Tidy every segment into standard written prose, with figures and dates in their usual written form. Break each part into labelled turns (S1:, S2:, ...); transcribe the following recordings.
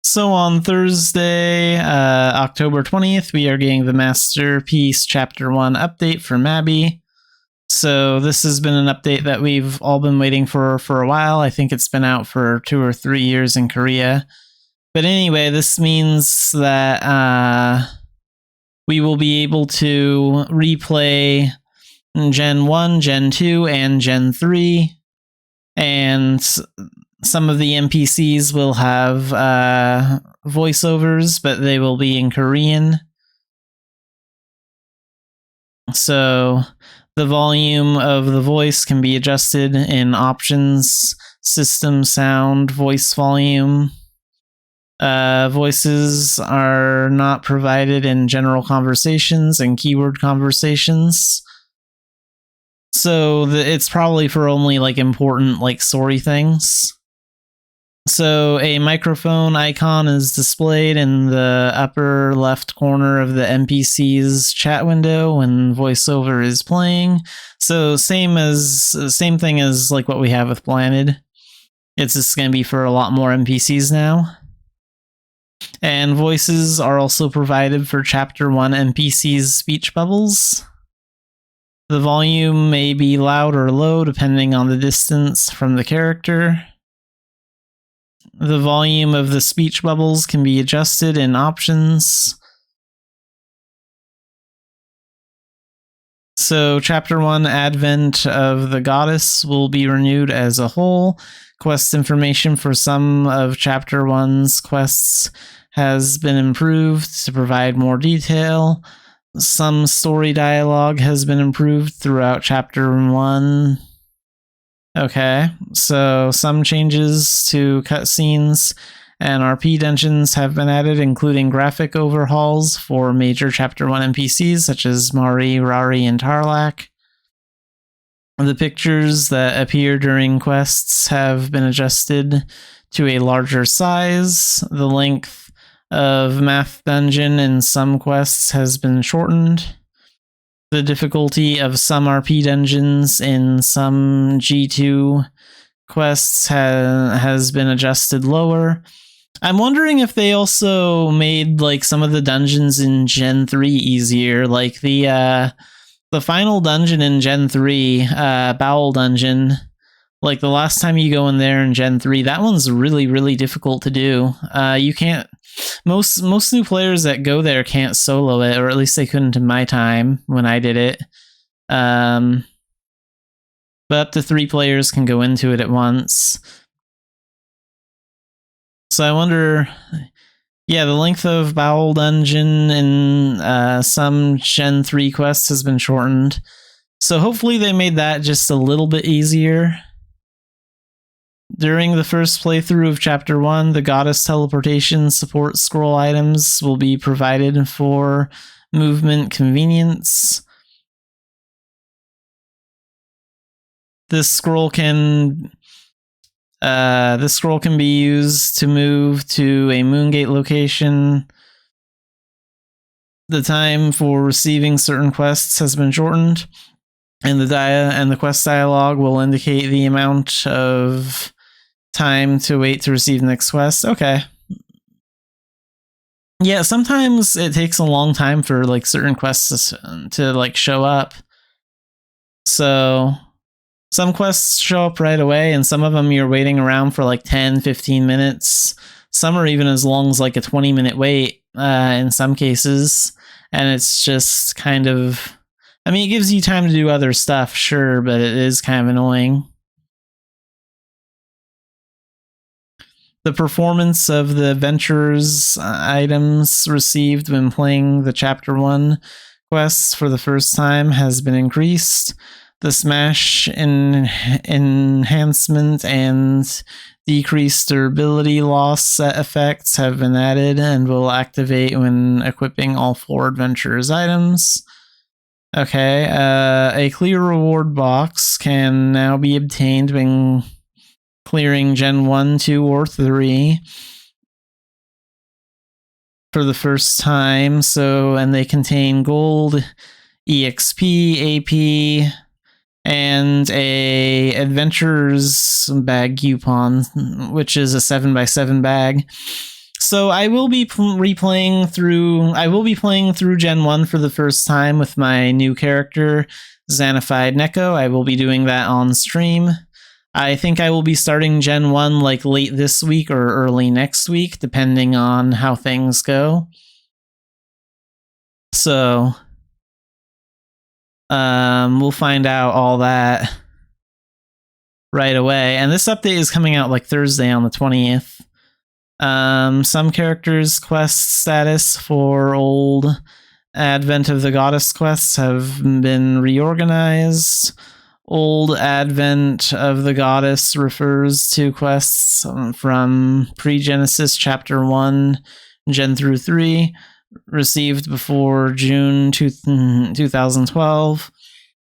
S1: So on Thursday, October 20th, we are getting the Masterpiece Chapter 1 update for Mabby. So this has been an update that we've all been waiting for a while. I think it's been out for 2 or 3 years in Korea. But anyway, this means that we will be able to replay Gen 1, Gen 2, and Gen 3. And some of the NPCs will have voiceovers, but they will be in Korean. So the volume of the voice can be adjusted in options, system, sound, voice volume. Voices are not provided in general conversations and keyword conversations. So it's probably for only important story things. So a microphone icon is displayed in the upper left corner of the NPC's chat window when voiceover is playing. So same thing as what we have with Blinded. It's just going to be for a lot more NPCs now. And voices are also provided for Chapter 1 NPC's speech bubbles. The volume may be loud or low depending on the distance from the character. The volume of the speech bubbles can be adjusted in options. So Chapter 1 Advent of the Goddess will be renewed as a whole. Quest information for some of Chapter 1's quests has been improved to provide more detail. Some story dialogue has been improved throughout Chapter 1. Okay, so some changes to cutscenes and RP dungeons have been added, including graphic overhauls for major Chapter 1 NPCs such as Mari, Rari, and Tarlak. The pictures that appear during quests have been adjusted to a larger size. The length of Math Dungeon in some quests has been shortened. The difficulty of some RP dungeons in some G2 quests has been adjusted lower. I'm wondering if they also made some of the dungeons in Gen 3 easier, the final dungeon in Gen 3, Bowel Dungeon. The last time you go in there in Gen 3, that one's really, really difficult to do. You can't. Most new players that go there can't solo it, or at least they couldn't in my time when I did it. But up to 3 players can go into it at once. So I wonder, the length of Bowel Dungeon in some Gen 3 quests has been shortened. So hopefully they made that just a little bit easier. During the first playthrough of Chapter 1, the Goddess Teleportation support scroll items will be provided for movement convenience. This scroll can be used to move to a Moongate location. The time for receiving certain quests has been shortened, and the quest dialogue will indicate the amount of time to wait to receive the next quest. Okay. Yeah, sometimes it takes a long time for certain quests to show up. So some quests show up right away, and some of them you're waiting around for 10, 15 minutes. Some are even as long as a 20-minute wait in some cases. And it's just kind of, it gives you time to do other stuff, sure, but it is kind of annoying. The performance of the adventurers items received when playing the Chapter 1 quests for the first time has been increased. The smash enhancement and decreased durability loss set effects have been added and will activate when equipping all 4 adventurers items. Okay, a clear reward box can now be obtained when clearing Gen 1, 2, or 3 for the first time. And they contain gold, EXP, AP, and a Adventurer's bag coupon, which is a 7x7 bag. So I will be replaying through. I will be playing through Gen 1 for the first time with my new character, Xanified Neko. I will be doing that on stream. I think I will be starting Gen 1 like late this week or early next week, depending on how things go. So we'll find out all that right away. And this update is coming out like Thursday on the 20th. Some characters' quest status for old Advent of the Goddess quests have been reorganized. Old Advent of the Goddess refers to quests from pre-Genesis Chapter 1, Gen through 3, received before June 2012.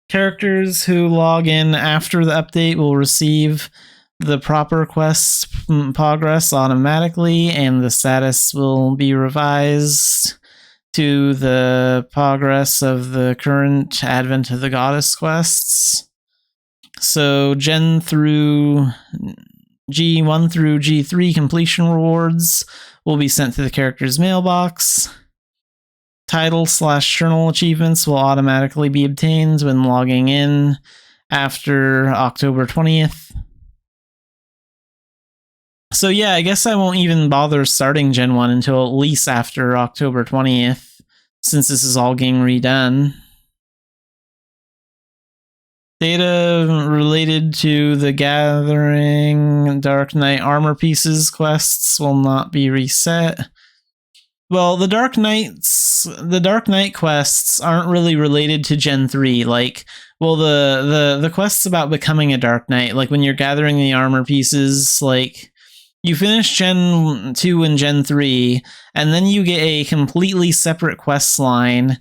S1: Characters who log in after the update will receive the proper quest progress automatically, and the status will be revised to the progress of the current Advent of the Goddess quests. So Gen through G1 through G3 completion rewards will be sent to the character's mailbox. Title/journal achievements will automatically be obtained when logging in after October 20th. So yeah, I guess I won't even bother starting Gen 1 until at least after October 20th, since this is all getting redone. Data related to the Gathering Dark Knight armor pieces quests will not be reset. Well, the Dark Knight quests aren't really related to Gen 3. Like, well, the quests about becoming a Dark Knight, like when you're gathering the armor pieces, like you finish Gen 2 and Gen 3, and then you get a completely separate quest line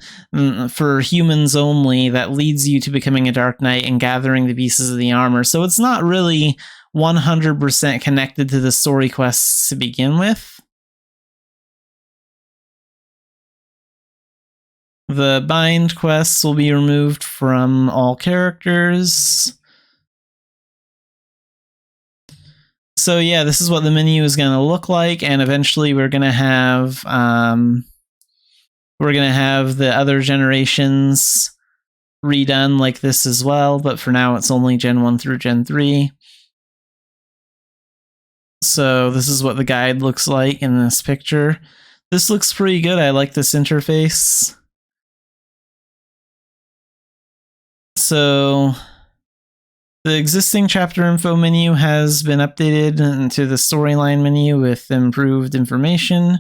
S1: for humans only that leads you to becoming a Dark Knight and gathering the pieces of the armor. So it's not really 100% connected to the story quests to begin with. The bind quests will be removed from all characters. So yeah, this is what the menu is going to look like, and eventually we're going to have the other generations redone like this as well, but for now it's only Gen 1 through Gen 3. So this is what the guide looks like in this picture. This looks pretty good. I like this interface. So the existing chapter info menu has been updated into the storyline menu with improved information.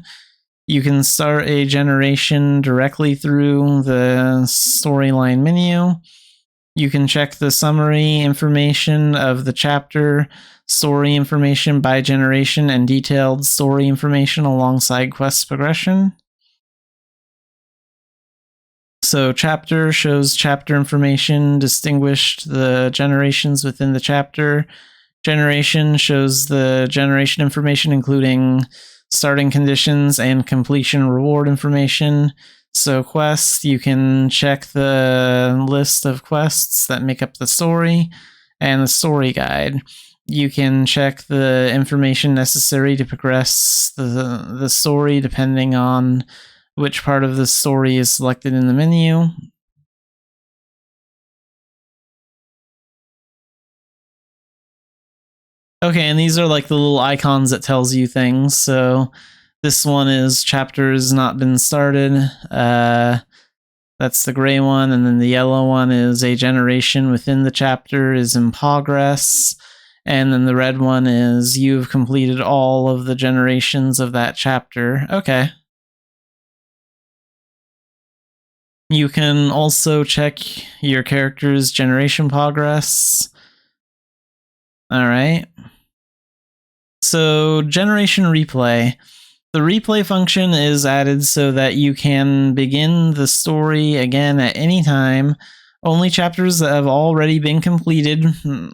S1: You can start a generation directly through the storyline menu. You can check the summary information of the chapter, story information by generation, and detailed story information alongside quest progression. So chapter shows chapter information, distinguished the generations within the chapter. Generation shows the generation information, including starting conditions and completion reward information. So quests, you can check the list of quests that make up the story and the story guide. You can check the information necessary to progress the story depending on which part of the story is selected in the menu. Okay, and these are like the little icons that tells you things. So this one is chapters not been started. That's the gray one, and then the yellow one is a generation within the chapter is in progress. And then the red one is you've completed all of the generations of that chapter. Okay. You can also check your character's generation progress. All right. So, generation replay. The replay function is added so that you can begin the story again at any time. Only chapters that have already been completed,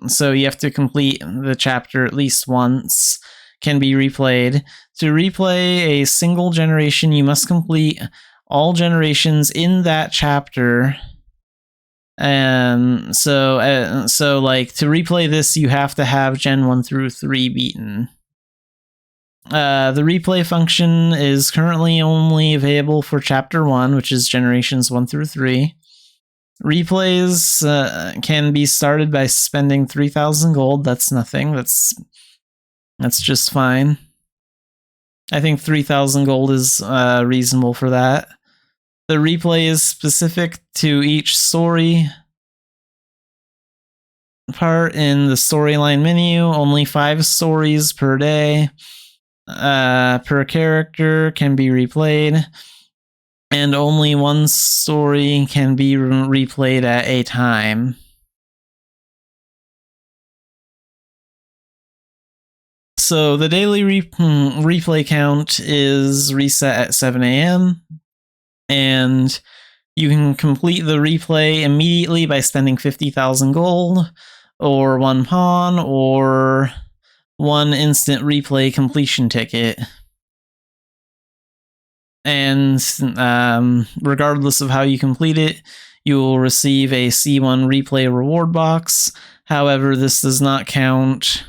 S1: so you have to complete the chapter at least once, can be replayed. To replay a single generation, you must complete all generations in that chapter. And so like to replay this, you have to have Gen 1 through 3 beaten. The replay function is currently only available for Chapter 1, which is generations 1 through 3. Replays can be started by spending 3,000 gold. That's nothing. That's just fine. I think 3,000 gold is reasonable for that. The replay is specific to each story part in the storyline menu. Only 5 stories per day per character can be replayed, and only 1 story can be replayed at a time. So the daily replay count is reset at 7 a.m. and you can complete the replay immediately by spending 50,000 gold, or 1 pawn, or 1 instant replay completion ticket. And regardless of how you complete it, you will receive a C1 replay reward box. However, this does not count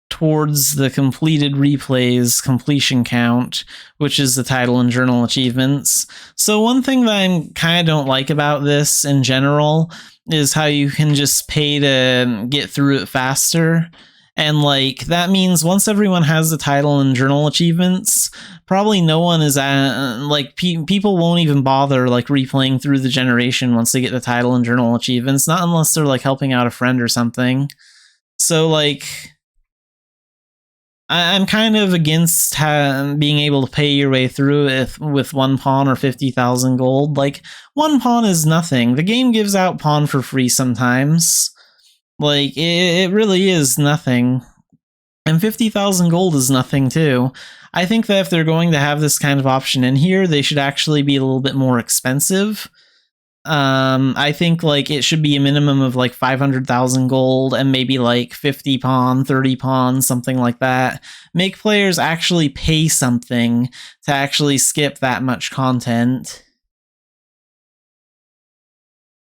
S1: towards the completed replays completion count, which is the title and journal achievements. So one thing that I kind of don't like about this in general is how you can just pay to get through it faster. And like that means once everyone has the title and journal achievements, probably no one is people won't even bother like replaying through the generation once they get the title and journal achievements, not unless they're like helping out a friend or something. So like I'm kind of against being able to pay your way through it with 1 pawn or 50,000 gold. Like 1 pawn is nothing. The game gives out pawn for free sometimes. Like it really is nothing. And 50,000 gold is nothing too. I think that if they're going to have this kind of option in here, they should actually be a little bit more expensive. I think like it should be a minimum of like 500,000 gold and maybe like 50 pawn, 30 pawn, something like that. Make players actually pay something to actually skip that much content.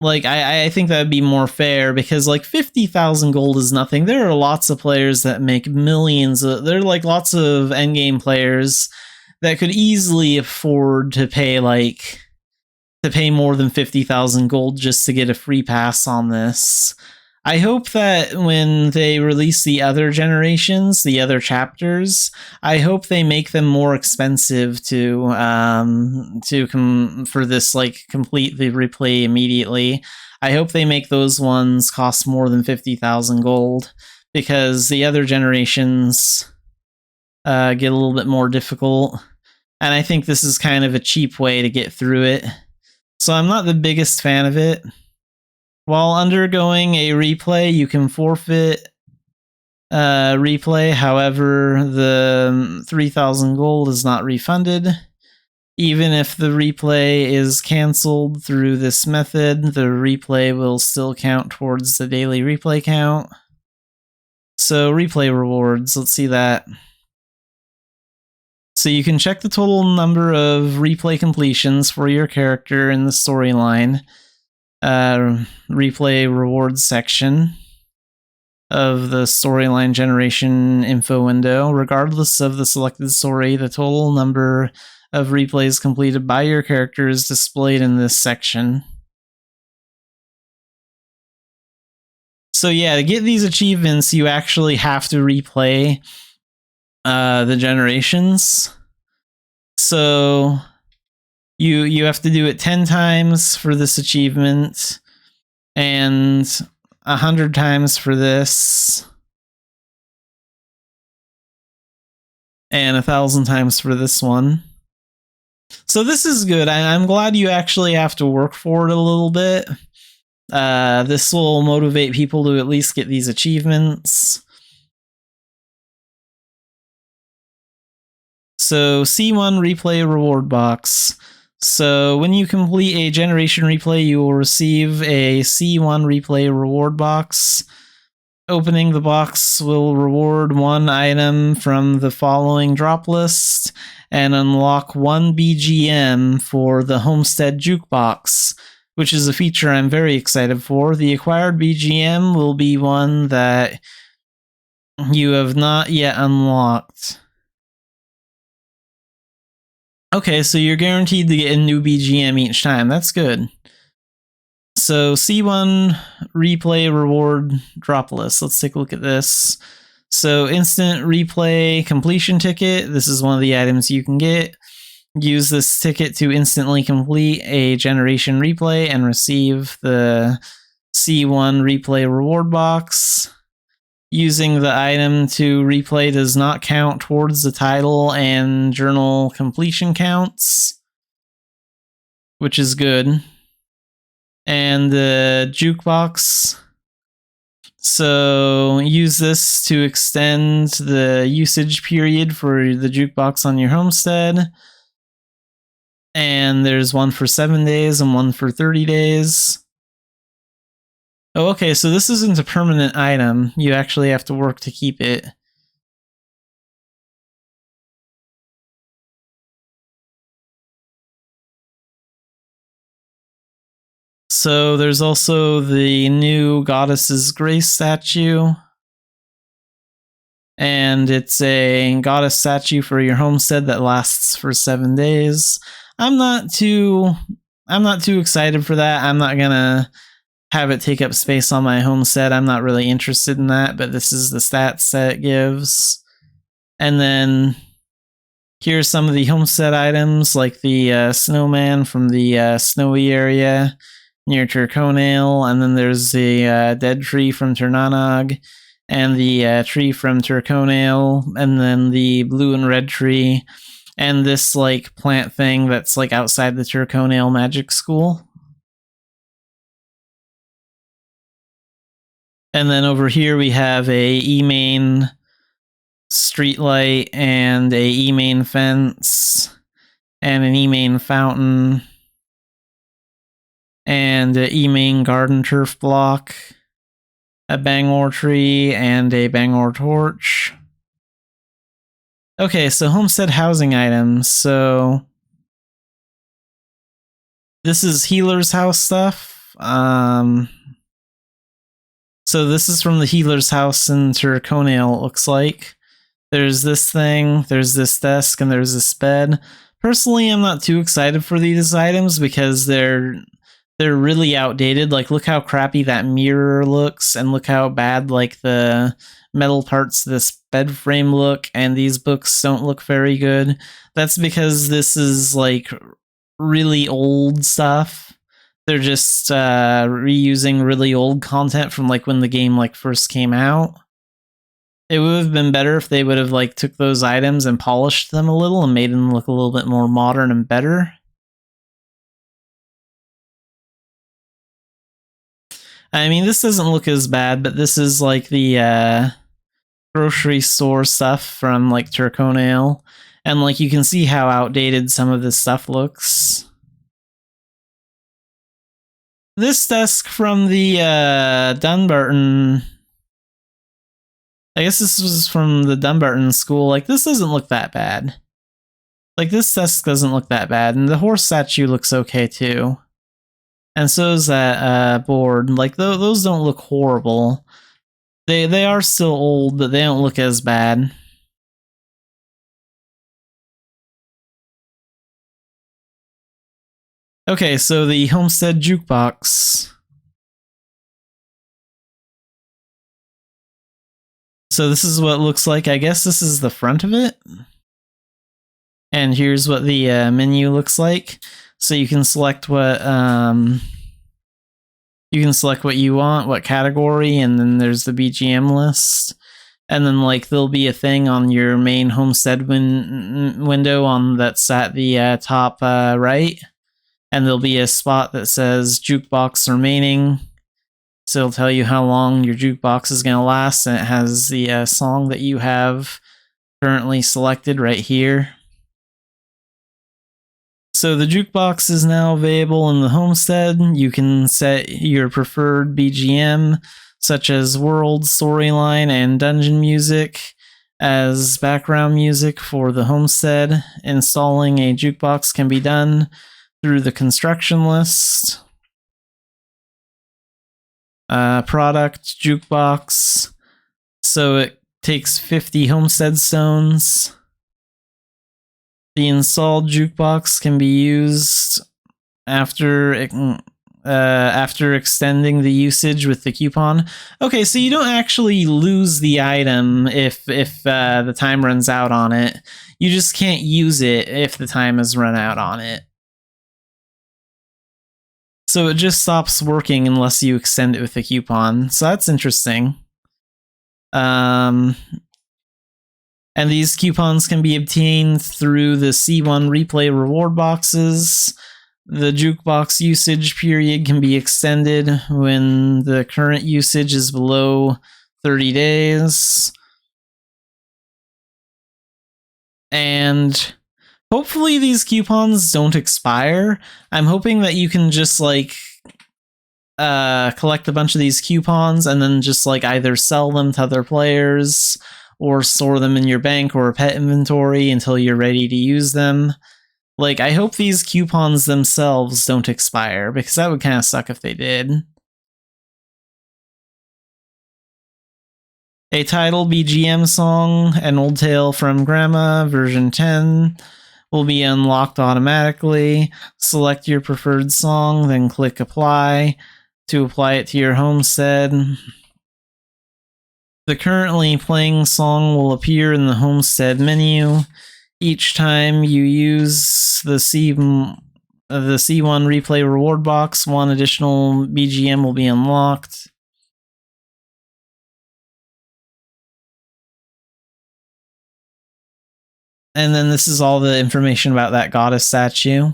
S1: Like, I think that would be more fair, because like 50,000 gold is nothing. There are lots of players that make millions. There are like lots of endgame players that could easily afford to pay more than 50,000 gold just to get a free pass on this. I hope that when they release the other generations, the other chapters, I hope they make them more expensive for this like complete the replay immediately. I hope they make those ones cost more than 50,000 gold, because the other generations get a little bit more difficult, and I think this is kind of a cheap way to get through it. So I'm not the biggest fan of it. While undergoing a replay, you can forfeit replay. However, the 3,000 gold is not refunded. Even if the replay is cancelled through this method, the replay will still count towards the daily replay count. So replay rewards, let's see that. So you can check the total number of replay completions for your character in the storyline. Replay rewards section of the storyline generation info window. Regardless of the selected story, the total number of replays completed by your character is displayed in this section. So yeah, to get these achievements, you actually have to replay the generations. So you have to do it 10 times for this achievement, and 100 times for this, and 1,000 times for this one. So this is good. I'm glad you actually have to work for it a little bit. This will motivate people to at least get these achievements. So C1 replay reward box. So when you complete a generation replay, you will receive a C1 replay reward box. Opening the box will reward 1 item from the following drop list and unlock 1 BGM for the Homestead Jukebox, which is a feature I'm very excited for. The acquired BGM will be one that you have not yet unlocked. Okay, so you're guaranteed to get a new BGM each time. That's good. So C1 replay reward drop list. Let's take a look at this. So instant replay completion ticket. This is one of the items you can get. Use this ticket to instantly complete a generation replay and receive the C1 replay reward box. Using the item to replay does not count towards the title and journal completion counts, which is good. And the jukebox. So use this to extend the usage period for the jukebox on your homestead. And there's one for 7 days and one for 30 days. Oh, okay, so this isn't a permanent item. You actually have to work to keep it. So there's also the new Goddess's Grace statue. And it's a goddess statue for your homestead that lasts for 7 days. I'm not too excited for that. I'm not gonna have it take up space on my homestead. I'm not really interested in that, but this is the stats that it gives. And then here's some of the homestead items, like the snowman from the snowy area near Turconail, and then there's the dead tree from Turnanog, and the tree from Turconail, and then the blue and red tree, and this like plant thing that's like outside the Turconail Magic School. And then over here we have a E-main streetlight and a E-main fence and an E-main fountain and a E-main garden turf block, a Bangor tree, and a Bangor torch. Okay, so homestead housing items. So this is Healer's House stuff. So this is from the Healer's House in Turconail, it looks like. There's this thing, there's this desk, and there's this bed. Personally, I'm not too excited for these items because they're really outdated. Like, look how crappy that mirror looks, and look how bad like the metal parts of this bed frame look, and these books don't look very good. That's because this is like really old stuff. They're just reusing really old content from like when the game like first came out. It would have been better if they would have like took those items and polished them a little and made them look a little bit more modern and better. I mean, this doesn't look as bad, but this is like the grocery store stuff from like Turconail, and like you can see how outdated some of this stuff looks. This desk from the Dunbarton, I guess this was from the Dunbarton school. Like, this doesn't look that bad. Like, this desk doesn't look that bad, and the horse statue looks okay too. And so is that board. Like, those don't look horrible. They are still old, but they don't look as bad. Okay, so the Homestead Jukebox. So this is what it looks like. I guess this is the front of it. And here's what the menu looks like. So you can select what you want, what category, and then there's the BGM list. And then like there'll be a thing on your main homestead window that's at the top right. And there'll be a spot that says jukebox remaining. So it'll tell you how long your jukebox is going to last, and it has the song that you have currently selected right here. So the jukebox is now available in the homestead. You can set your preferred BGM, such as world, storyline, and dungeon music, as background music for the homestead. Installing a jukebox can be done through the construction list. Product jukebox. So it takes 50 homestead stones. The installed jukebox can be used after extending the usage with the coupon. Okay, so you don't actually lose the item if the time runs out on it. You just can't use it if the time has run out on it. So it just stops working unless you extend it with the coupon. So that's interesting. And these coupons can be obtained through the C1 replay reward boxes. The jukebox usage period can be extended when the current usage is below 30 days. And hopefully these coupons don't expire. I'm hoping that you can just like collect a bunch of these coupons and then just like either sell them to other players or store them in your bank or pet inventory until you're ready to use them. Like, I hope these coupons themselves don't expire, because that would kind of suck if they did. A title BGM song, An Old Tale from Grandma, version 10, will be unlocked automatically. Select your preferred song, then click Apply to apply it to your homestead. The currently playing song will appear in the homestead menu. Each time you use the C1 replay reward box, one additional BGM will be unlocked. And then this is all the information about that goddess statue.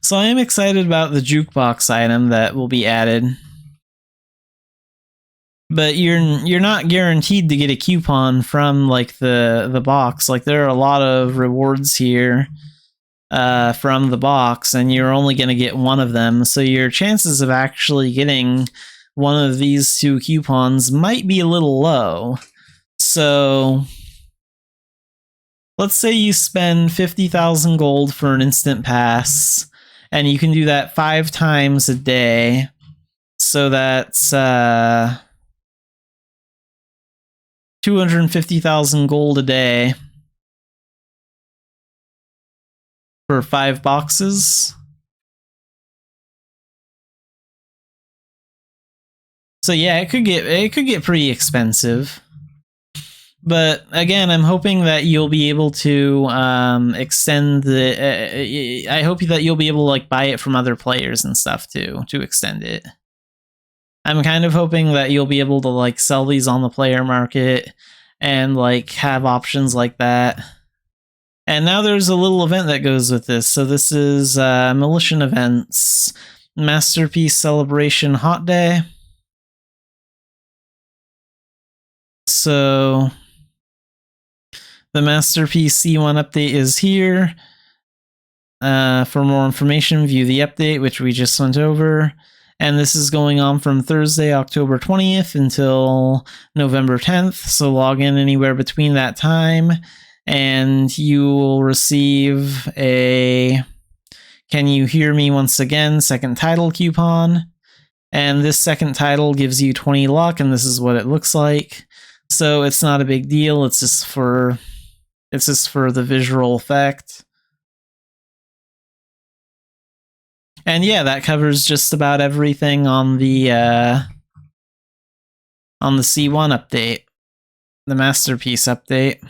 S1: So I am excited about the jukebox item that will be added. But you're not guaranteed to get a coupon from like the box. Like, there are a lot of rewards here from the box, and you're only going to get one of them. So your chances of actually getting one of these two coupons might be a little low. So let's say you spend 50,000 gold for an instant pass, and you can do that 5 times a day. So that's 250,000 gold a day for 5 boxes. So yeah, it could get pretty expensive. But again, I'm hoping that you'll be able to extend the. I hope that you'll be able to like buy it from other players and stuff too to extend it. I'm kind of hoping that you'll be able to like sell these on the player market and like have options like that. And now there's a little event that goes with this. So this is Militia Events Masterpiece Celebration Hot Day. So the Masterpiece C1 update is here. For more information, view the update, which we just went over. And this is going on from Thursday, October 20th until November 10th. So log in anywhere between that time, and you will receive a Can You Hear Me Once Again second title coupon. And this second title gives you 20 luck, and this is what it looks like. So it's not a big deal. It's just for the visual effect. And yeah, that covers just about everything on the C1 update, the Masterpiece update.